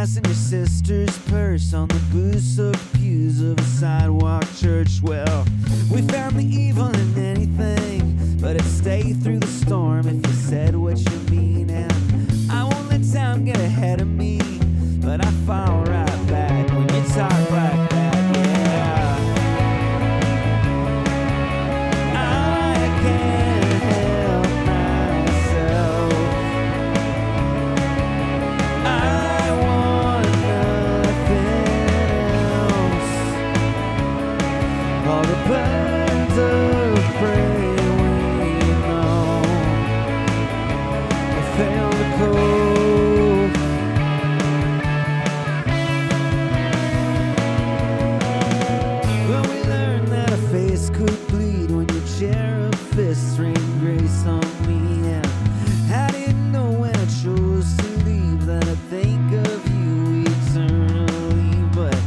gas in your sister's purse on the booze-soaked pews of a sidewalk church. Well, we found the evil in anything, but it'd stay through the storm if you said what you mean. And I won't let time get ahead of me, but I fall right back when you talk like that, yeah. I can't help myself. I want nothing else. All the birds of prey we know have failed the code. Could bleed when your cherub fists rain grace on me. And I didn't know when I chose to leave that I'd think of you eternally. But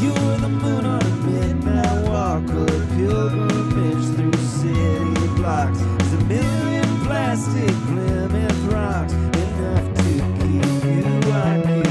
you were the moon on a midnight walk, or a pilgrimage through city blocks. There's a million plastic Plymouth rocks, enough to keep you on your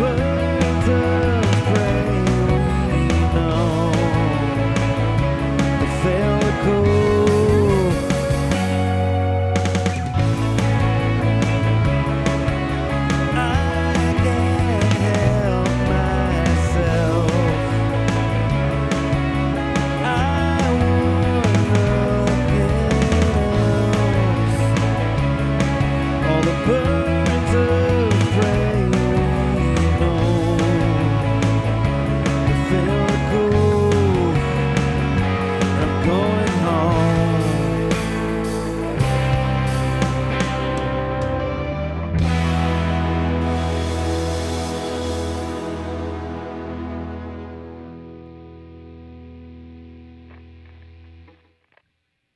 birds of prey we know failed the code.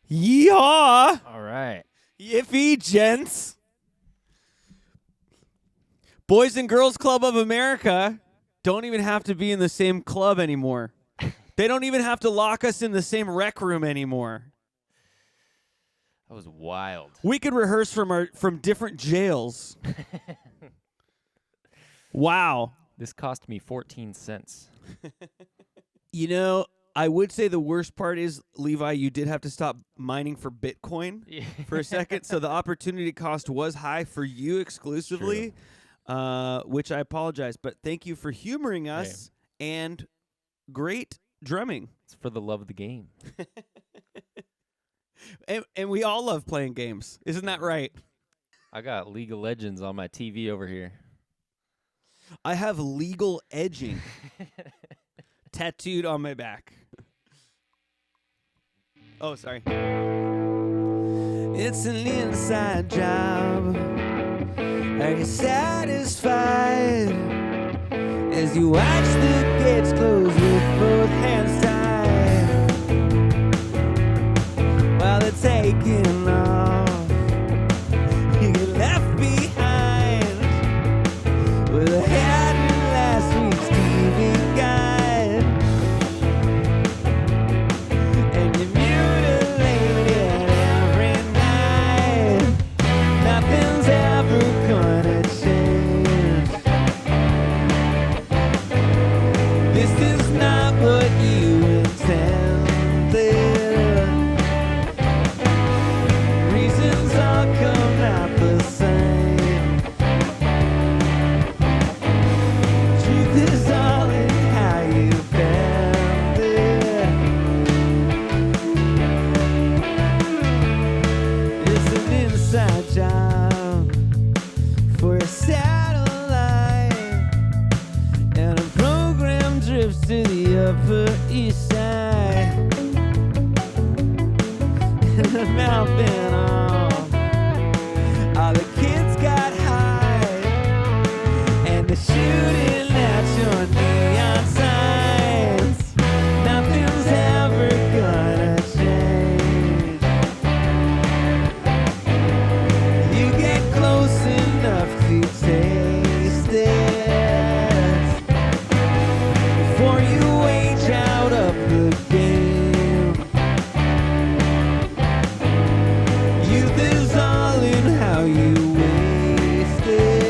Yeehaw! All right. Yiffy, gents. Boys and Girls Club of America don't even have to be in the same club anymore. They don't even have to lock us in the same rec room anymore. That was wild. We could rehearse from different jails. Wow. This cost me 14 cents. You know, I would say the worst part is, Levi, you did have to stop mining for Bitcoin for a second, so the opportunity cost was high for you exclusively, which I apologize. But thank you for humoring us, and great drumming. It's for the love of the game. And we all love playing games. Isn't that right? I got League of Legends on my TV over here. I have legal edging tattooed on my back. Oh, sorry. It's an inside job. Are you satisfied as you watch the gates close with both hands tied while they're taking off? You get left behind with a head in last week's TV guide, and you mutilated every night. Nothing's ever gonna change. to the Upper East Side. And the mountain all the kids got high, and they're shooting at your neon signs. Nothing's ever gonna change. You get close enough to taste it before you age out of the game. Youth is all in how you waste it.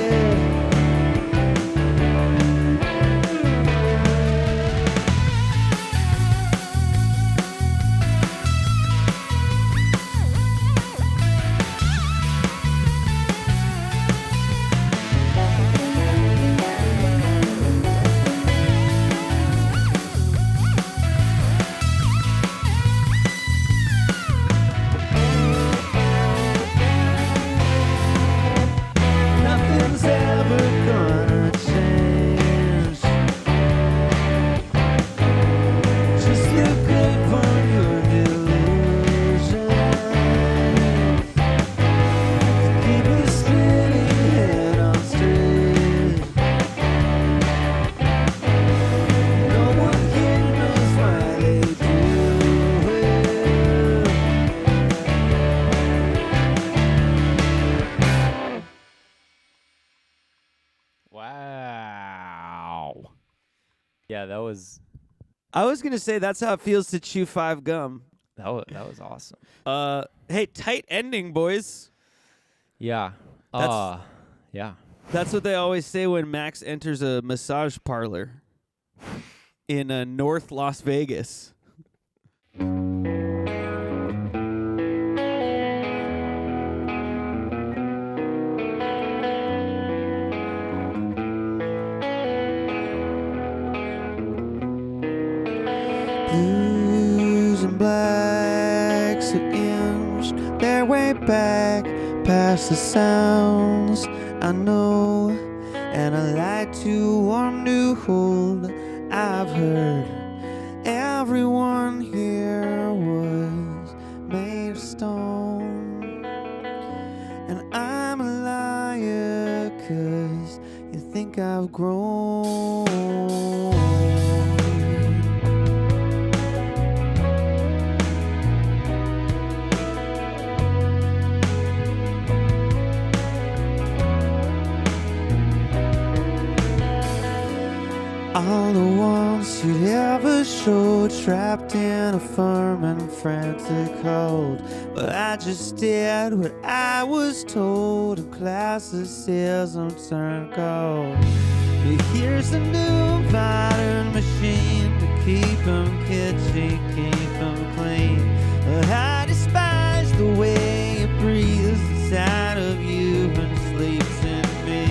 Nothing's ever gonna change. Just look good for your delusion. Keep a spinning head on straight. No one here knows why they do it. Wow. Yeah, that was I was gonna say that's how it feels to chew 5 gum. that was awesome. Hey, tight ending, boys. Yeah. That's- Yeah. That's what they always say when Max enters a massage parlor in North Las Vegas. Blues and blacks have inched their way back past the sounds I know, and a light to warm new hold I've heard. Everyone here was made of stone, and I'm a liar 'cause you think I've grown. All the ones you'd ever showed, trapped in a firm and frantic hold. But I just did what I was told. A classicism turned cold. But here's a new modern machine to keep 'em kitschy, keep 'em clean. But I despise the way it breathes inside of you and sleeps in me.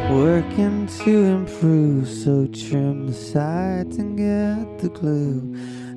Working to improve, so trim the sides and get the glue.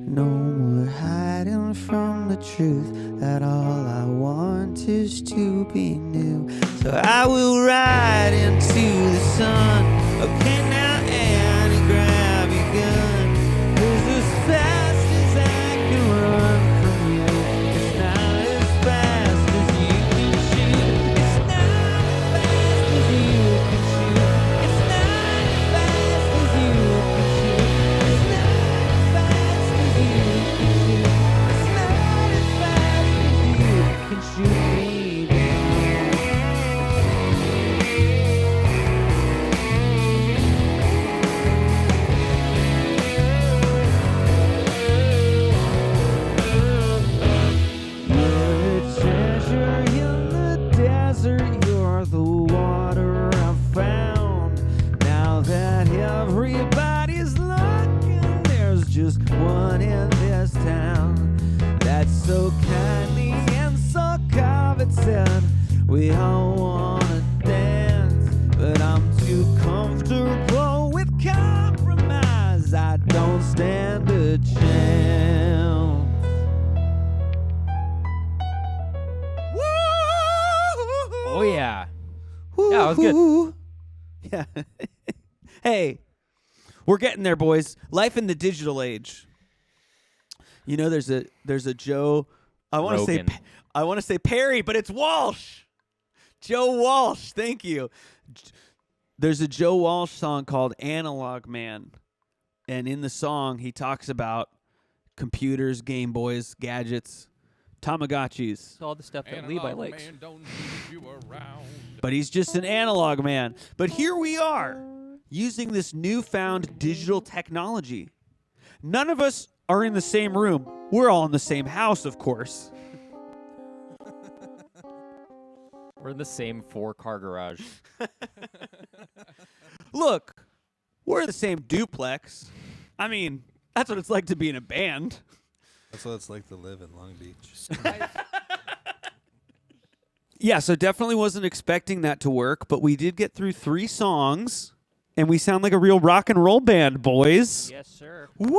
No more hiding from the truth, that all I want is to be new. So I will ride into the sun. Okay, now Annie, grab your gun, 'cause as fast as I can run from you, it's not as fast as you can shoot. It's not as fast as you can shoot. It's not as fast as you can shoot. It's not as fast as you can shoot. It's not as fast as you can shoot me down. You're a treasure in the desert. You're the water I've found. Now that everybody's looking, there's just one in this town. So kindly and so carved said, we all wanna dance, but I'm too comfortable with compromise. I don't stand a chance. Oh yeah. Yeah, that was good. Yeah. Hey, we're getting there, boys. Life in the digital age. You know, there's a Joe. I want to say Perry, but it's Walsh. Joe Walsh. Thank you. There's a Joe Walsh song called "Analog Man," and in the song he talks about computers, Game Boys, gadgets, Tamagotchis. It's all the stuff that Levi likes. But he's just an analog man. But here we are, using this newfound digital technology. None of us are in the same room. We're all in the same house, of course. We're in the same 4-car garage. Look, we're in the same duplex. I mean, that's what it's like to be in a band. That's what it's like to live in Long Beach. Yeah, so definitely wasn't expecting that to work, but we did get through 3 songs, and we sound like a real rock and roll band, boys. Yes, sir. Woohoo!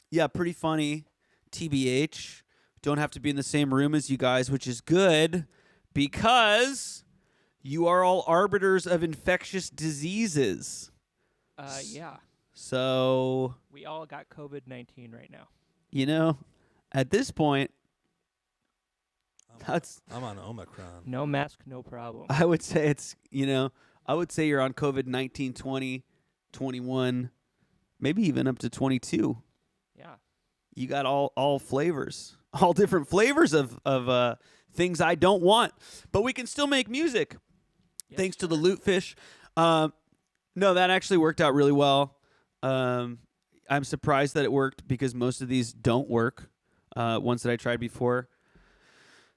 Yeah, pretty funny. TBH. Don't have to be in the same room as you guys, which is good because you are all arbiters of infectious diseases. Yeah. So, We all got COVID-19 right now. you know, at this point, I'm on Omicron. No mask, no problem. I would say it's, I would say you're on COVID-19, 20, 21, maybe even up to 22. Yeah. You got all flavors, all different flavors of things I don't want, but we can still make music. Yes, thanks to the sir. Lutefish. No, that actually worked out really well. I'm surprised that it worked because most of these don't work. Ones that I tried before.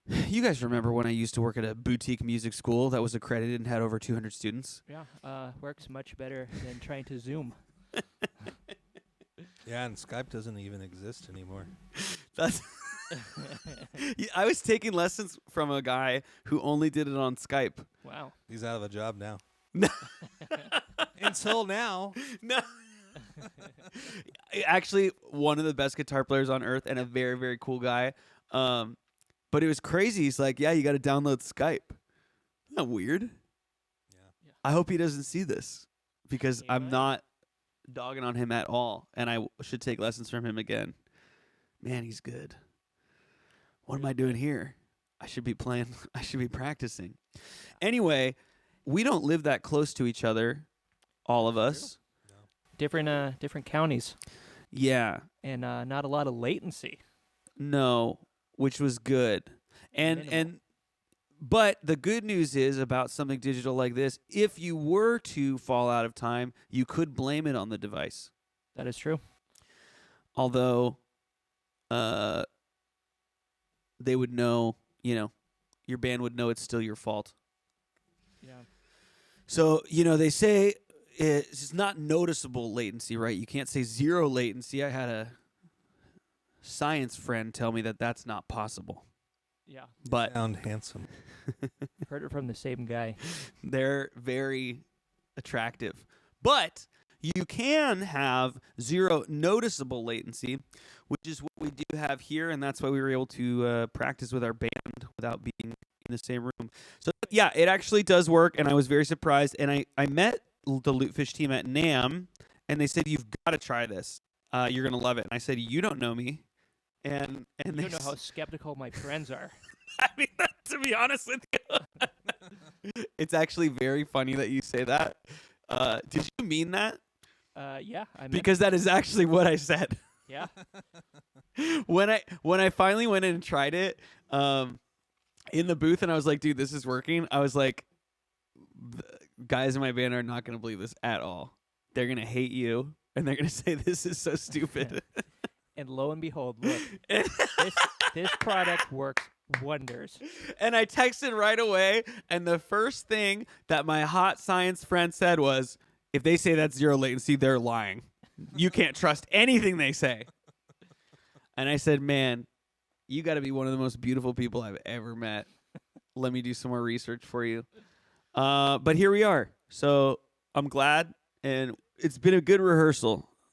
You guys remember when I used to work at a boutique music school that was accredited and had over 200 students? Yeah. Works much better than trying to Zoom. Yeah, and Skype doesn't even exist anymore. That's. I was taking lessons from a guy who only did it on Skype. Wow. He's out of a job now. No. Until now. No. Actually, one of the best guitar players on earth and a very, very cool guy. But it was crazy. He's like, yeah, you got to download Skype. Isn't that weird? Yeah. I hope he doesn't see this because He I'm might. not dogging on him at all. And I should take lessons from him again. Man, he's good. What am I doing here? I should be playing. I should be practicing. Anyway, we don't live that close to each other, all of us. Different counties, Yeah. and not a lot of latency. No, which was good. Minimal. But the good news is about something digital like this, if you were to fall out of time, you could blame it on the device. That is true. Although they would know, your band would know it's still your fault. Yeah. So, they say it's not noticeable latency, right? You can't say zero latency. I had a science friend tell me that that's not possible. Yeah. But Sound handsome. Heard it from the same guy. they're very attractive. But you can have zero noticeable latency, which is what we do have here, and that's why we were able to practice with our band without being in the same room. So, yeah, it actually does work, and I was very surprised. And I met the Lutefish team at NAMM, and they said, you've got to try this. You're going to love it. And I said, you don't know me. And You they don't know how skeptical my friends are. I mean, to be honest with you, it's actually very funny that you say that. Did you mean that? Yeah. I meant, Because that is actually what I said. yeah. when I finally went in and tried it in the booth, and I was like, dude, this is working. I was like, the guys in my band are not going to believe this at all. They're going to hate you, and they're going to say this is so stupid. And lo and behold, look, this product works wonders. And I texted right away, and the first thing that my hot science friend said was, if they say that's zero latency, they're lying. You can't trust anything they say. And I said, man, you got to be one of the most beautiful people I've ever met. Let me do some more research for you. But here we are. So I'm glad, and it's been a good rehearsal.